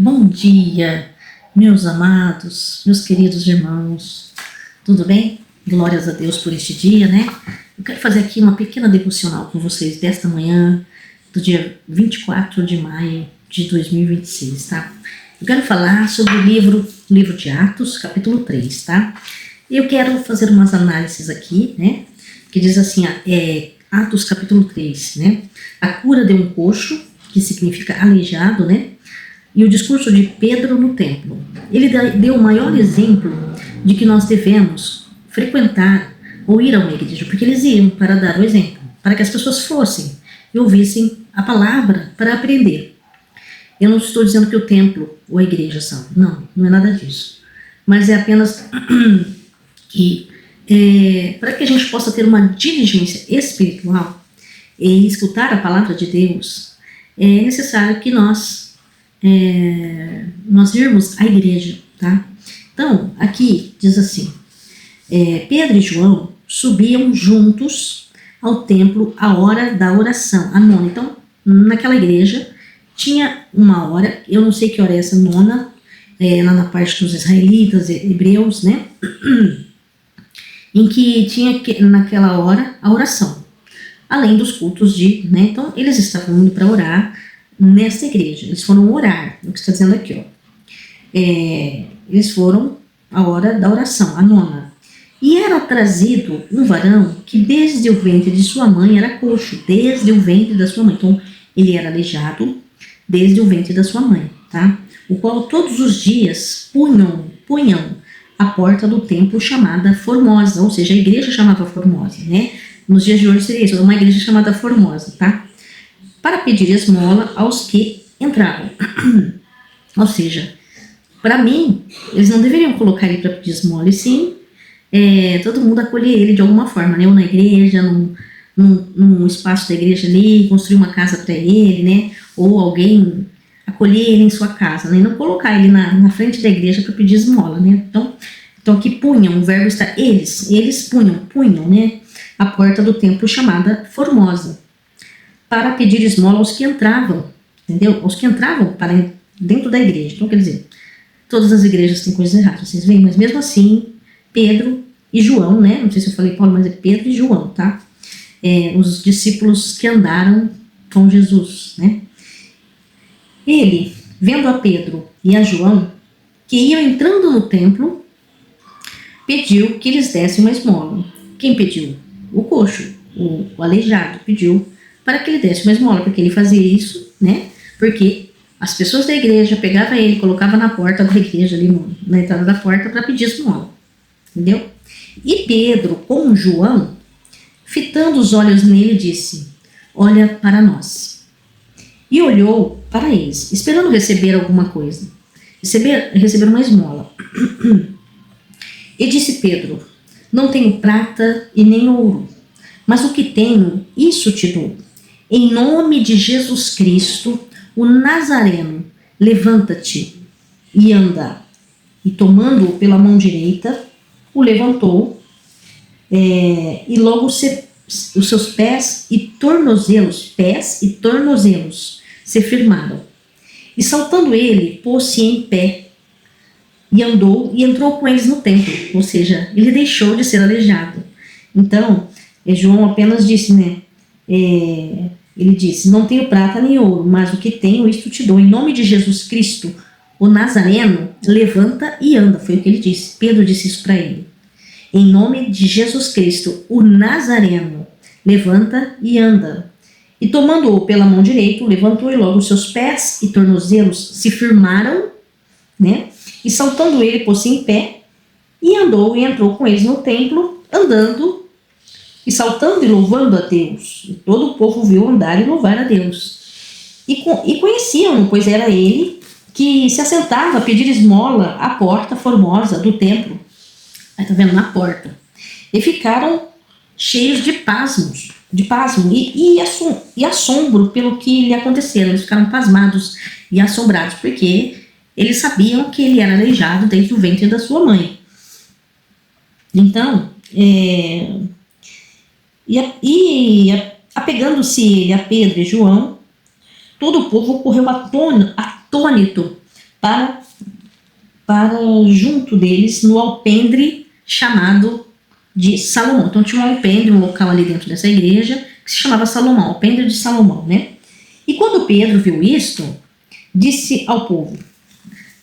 Bom dia, meus amados, meus queridos irmãos, tudo bem? Glórias a Deus por este dia, né? Eu quero fazer aqui uma pequena devocional com vocês desta manhã, do dia 24 de maio de 2026, tá? Eu quero falar sobre o livro de Atos, capítulo 3, tá? Eu quero fazer umas análises aqui, né? Que diz assim, Atos, capítulo 3, né? A cura de um coxo, que significa aleijado, né? E o discurso de Pedro no templo. Ele deu o maior exemplo de que nós devemos frequentar ou ir a uma igreja, porque eles iam para dar o exemplo, para que as pessoas fossem e ouvissem a palavra para aprender. Eu não estou dizendo que o templo ou a igreja são, não é nada disso. Mas é apenas que para que a gente possa ter uma diligência espiritual e escutar a palavra de Deus, é necessário que nós irmos à igreja, tá? Então, aqui diz assim, Pedro e João subiam juntos ao templo à hora da oração, a nona. Então, naquela igreja, tinha uma hora, eu não sei que hora é essa nona, lá na parte dos israelitas, hebreus, né? Em que tinha naquela hora a oração, além dos cultos né? Então, eles estavam indo para orar nessa igreja, eles foram orar, o que está dizendo aqui, eles foram à hora da oração, a nona. E era trazido um varão que desde o ventre de sua mãe era coxo, desde o ventre da sua mãe. Então, ele era aleijado desde o ventre da sua mãe, tá? O qual todos os dias punham a porta do templo chamada Formosa, ou seja, a igreja chamava Formosa, né? Nos dias de hoje seria isso, uma igreja chamada Formosa, tá? Para pedir esmola aos que entravam. Ou seja, para mim, eles não deveriam colocar ele para pedir esmola, e sim todo mundo acolher ele de alguma forma, né? Ou na igreja, num espaço da igreja ali, construir uma casa para ele, né? Ou alguém acolher ele em sua casa, né? E não colocar ele na frente da igreja para pedir esmola, né? Então aqui punham, o verbo está eles punham, né? A porta do templo chamada Formosa, para pedir esmola aos que entravam, entendeu? Aos que entravam para dentro da igreja. Então, quer dizer, todas as igrejas têm coisas erradas, vocês veem, mas mesmo assim, Pedro e João, né? Não sei se eu falei Paulo, mas é Pedro e João, tá? Os discípulos que andaram com Jesus, né? Ele, vendo a Pedro e a João, que iam entrando no templo, pediu que eles dessem uma esmola. Quem pediu? O coxo, o aleijado, pediu para que ele desse uma esmola, porque ele fazia isso, né? Porque as pessoas da igreja pegavam ele, colocavam na porta da igreja, ali na entrada da porta, para pedir esmola, entendeu? E Pedro, com João, fitando os olhos nele, disse: olha para nós. E olhou para eles, esperando receber alguma coisa, receber uma esmola. E disse Pedro: não tenho prata e nem ouro, mas o que tenho, isso te dou. Em nome de Jesus Cristo, o Nazareno, levanta-te e anda. E tomando-o pela mão direita, o levantou, e logo os seus pés e tornozelos se firmaram. E saltando ele, pôs-se em pé, e andou e entrou com eles no templo, ou seja, ele deixou de ser aleijado. Então, João apenas disse, né? Ele disse: não tenho prata nem ouro, mas o que tenho, isto te dou. Em nome de Jesus Cristo, o Nazareno, levanta e anda. Foi o que ele disse. Pedro disse isso para ele. Em nome de Jesus Cristo, o Nazareno, levanta e anda. E tomando-o pela mão direita, o levantou, e logo os seus pés e tornozelos se firmaram, né? E saltando ele, pôs-se em pé, e andou e entrou com eles no templo, andando e saltando e louvando a Deus. E todo o povo viu andar e louvar a Deus. E conheciam-no, pois era ele que se assentava a pedir esmola à porta formosa do templo. Aí tá vendo? Na porta. E ficaram cheios de pasmo e assombro pelo que lhe aconteceram. Eles ficaram pasmados e assombrados, porque eles sabiam que ele era aleijado desde o ventre da sua mãe. Então, apegando-se ele a Pedro e João, todo o povo correu atônito para, para junto deles, no alpendre chamado de Salomão. Então tinha um alpendre, um local ali dentro dessa igreja, que se chamava Salomão, alpendre de Salomão, né? E quando Pedro viu isto, disse ao povo: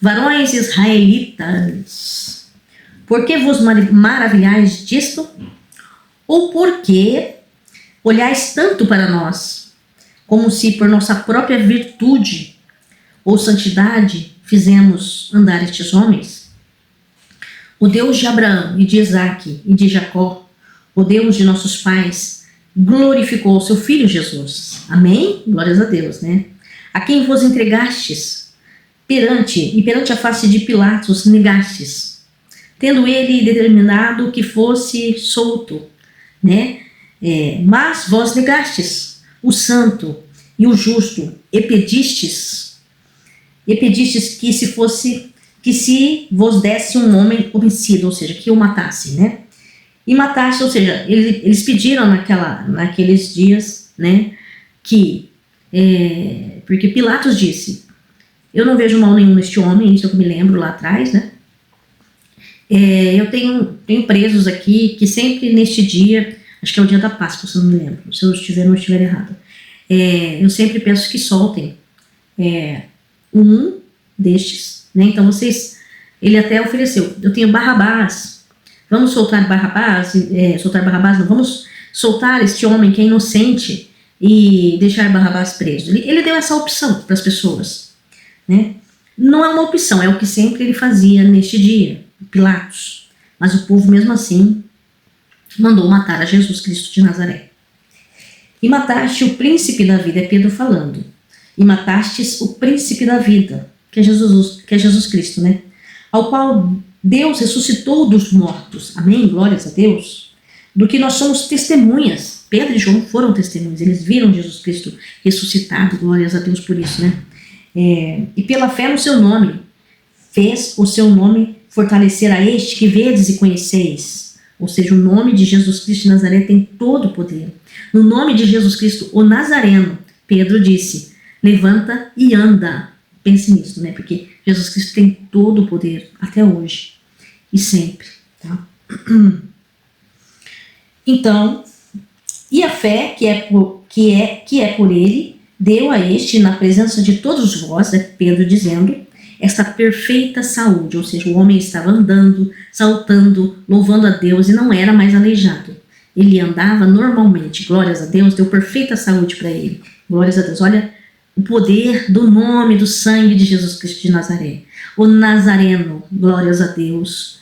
varões israelitas, por que vos maravilhais disto? Ou por que olhais tanto para nós, como se por nossa própria virtude ou santidade fizemos andar estes homens? O Deus de Abraão e de Isaque e de Jacó, o Deus de nossos pais, glorificou o seu Filho Jesus. Amém? Glórias a Deus, né? A quem vos entregastes perante a face de Pilatos negastes, tendo ele determinado que fosse solto, né? Mas vós negastes o santo e o justo, e pedistes que se vos desse um homem homicida, ou seja, que o matasse, né? E mataste, ou seja, eles pediram naqueles dias, né, porque Pilatos disse: eu não vejo mal nenhum neste homem, isso é o que me lembro lá atrás, né? Eu tenho presos aqui que sempre neste dia, acho que é o dia da Páscoa, se eu não me lembro, se eu não estiver errado, eu sempre peço que soltem um destes, né? Então ele até ofereceu: eu tenho Barrabás, vamos soltar Barrabás, não, vamos soltar este homem que é inocente e deixar Barrabás preso. Ele deu essa opção para as pessoas, né? Não é uma opção, é o que sempre ele fazia neste dia, Pilatos. Mas o povo mesmo assim mandou matar a Jesus Cristo de Nazaré. E mataste o príncipe da vida, é Pedro falando. E matastes o príncipe da vida, que é Jesus Cristo, né? Ao qual Deus ressuscitou dos mortos. Amém? Glórias a Deus. Do que nós somos testemunhas. Pedro e João foram testemunhas. Eles viram Jesus Cristo ressuscitado. Glórias a Deus por isso, né? E pela fé no seu nome, fez o seu nome fortalecer a este que vedes e conheceis. Ou seja, o nome de Jesus Cristo de Nazaré tem todo o poder. No nome de Jesus Cristo, o Nazareno, Pedro disse: levanta e anda. Pense nisso, né? Porque Jesus Cristo tem todo o poder, até hoje e sempre, tá? Então, e a fé que é por ele, deu a este, na presença de todos vós, é Pedro dizendo, esta perfeita saúde, ou seja, o homem estava andando, saltando, louvando a Deus e não era mais aleijado. Ele andava normalmente, glórias a Deus, deu perfeita saúde para ele. Glórias a Deus. Olha o poder do nome, do sangue de Jesus Cristo de Nazaré. O Nazareno, glórias a Deus.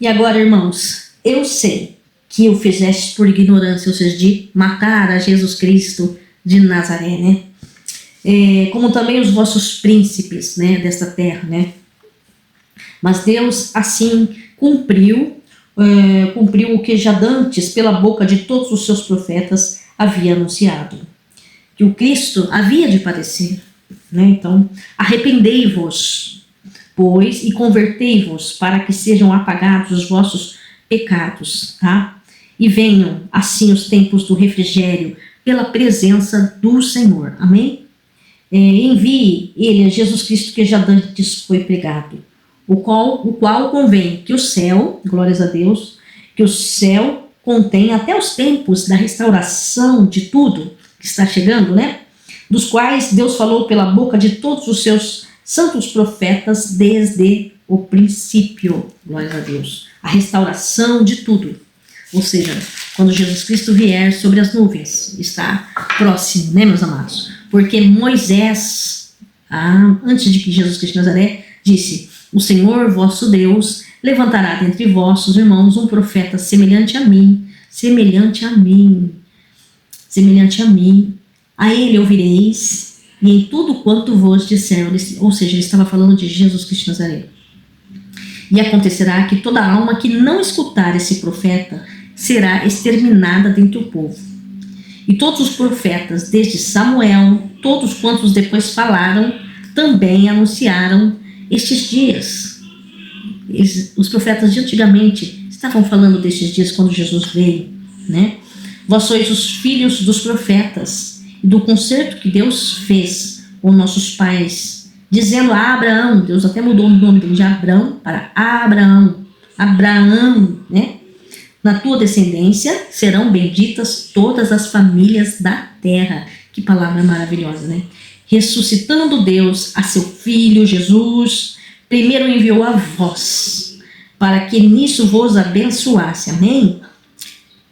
E agora, irmãos, eu sei que o fizeste por ignorância, ou seja, de matar a Jesus Cristo de Nazaré, né? Como também os vossos príncipes, né, desta terra, né? Mas Deus assim cumpriu o que já dantes pela boca de todos os seus profetas havia anunciado, que o Cristo havia de padecer, né? Então, arrependei-vos, pois, e convertei-vos para que sejam apagados os vossos pecados, tá? E venham assim os tempos do refrigério pela presença do Senhor, amém? Envie ele a Jesus Cristo que já dantes foi pregado, o qual convém que o céu, glórias a Deus, que o céu contém até os tempos da restauração de tudo que está chegando, né? Dos quais Deus falou pela boca de todos os seus santos profetas desde o princípio, glórias a Deus. A restauração de tudo, ou seja, quando Jesus Cristo vier sobre as nuvens, está próximo, né, meus amados? Porque Moisés, antes de que Jesus Cristo de Nazaré, disse: o Senhor vosso Deus levantará dentre vossos irmãos um profeta semelhante a mim, a ele ouvireis, e em tudo quanto vos disser. Ou seja, ele estava falando de Jesus Cristo de Nazaré. E acontecerá que toda alma que não escutar esse profeta será exterminada dentre o povo. E todos os profetas, desde Samuel, todos quantos depois falaram, também anunciaram estes dias. Os profetas de antigamente estavam falando destes dias quando Jesus veio, né? Vós sois os filhos dos profetas e do concerto que Deus fez com nossos pais dizendo a Abraão, Deus até mudou o nome dele de Abrão para Abraão, Abraão, né? Na tua descendência serão benditas todas as famílias da terra. Que palavra maravilhosa, né? Ressuscitando Deus a seu Filho Jesus, primeiro enviou a vós, para que nisso vos abençoasse, amém?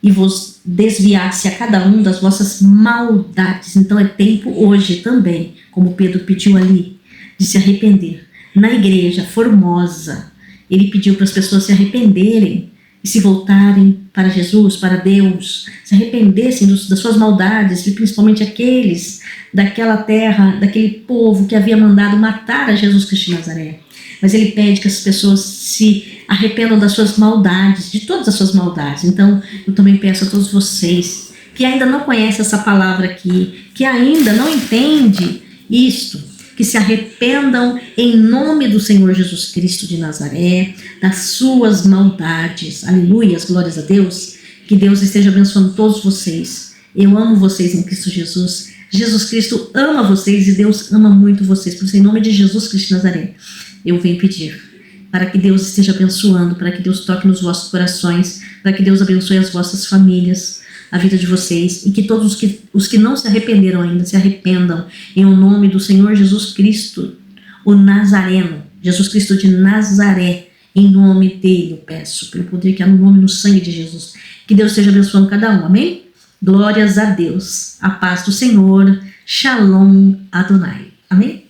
E vos desviasse a cada um das vossas maldades. Então é tempo hoje também, como Pedro pediu ali, de se arrepender. Na igreja formosa, ele pediu para as pessoas se arrependerem e se voltarem para Jesus, para Deus, se arrependessem das suas maldades, e principalmente aqueles daquela terra, daquele povo que havia mandado matar a Jesus Cristo de Nazaré. Mas ele pede que as pessoas se arrependam das suas maldades, de todas as suas maldades. Então, eu também peço a todos vocês que ainda não conhecem essa palavra aqui, que ainda não entende isto, que se arrependam em nome do Senhor Jesus Cristo de Nazaré, das suas maldades. Aleluias, glórias a Deus. Que Deus esteja abençoando todos vocês. Eu amo vocês em Cristo Jesus. Jesus Cristo ama vocês e Deus ama muito vocês. Por isso, em nome de Jesus Cristo de Nazaré, eu venho pedir para que Deus esteja abençoando, para que Deus toque nos vossos corações, para que Deus abençoe as vossas famílias, a vida de vocês, e que todos os que não se arrependeram ainda se arrependam em o nome do Senhor Jesus Cristo, o Nazareno, Jesus Cristo de Nazaré. Em nome dele eu peço, pelo poder que há no nome e no sangue de Jesus, que Deus esteja abençoando cada um, amém? Glórias a Deus, a paz do Senhor, Shalom Adonai, amém?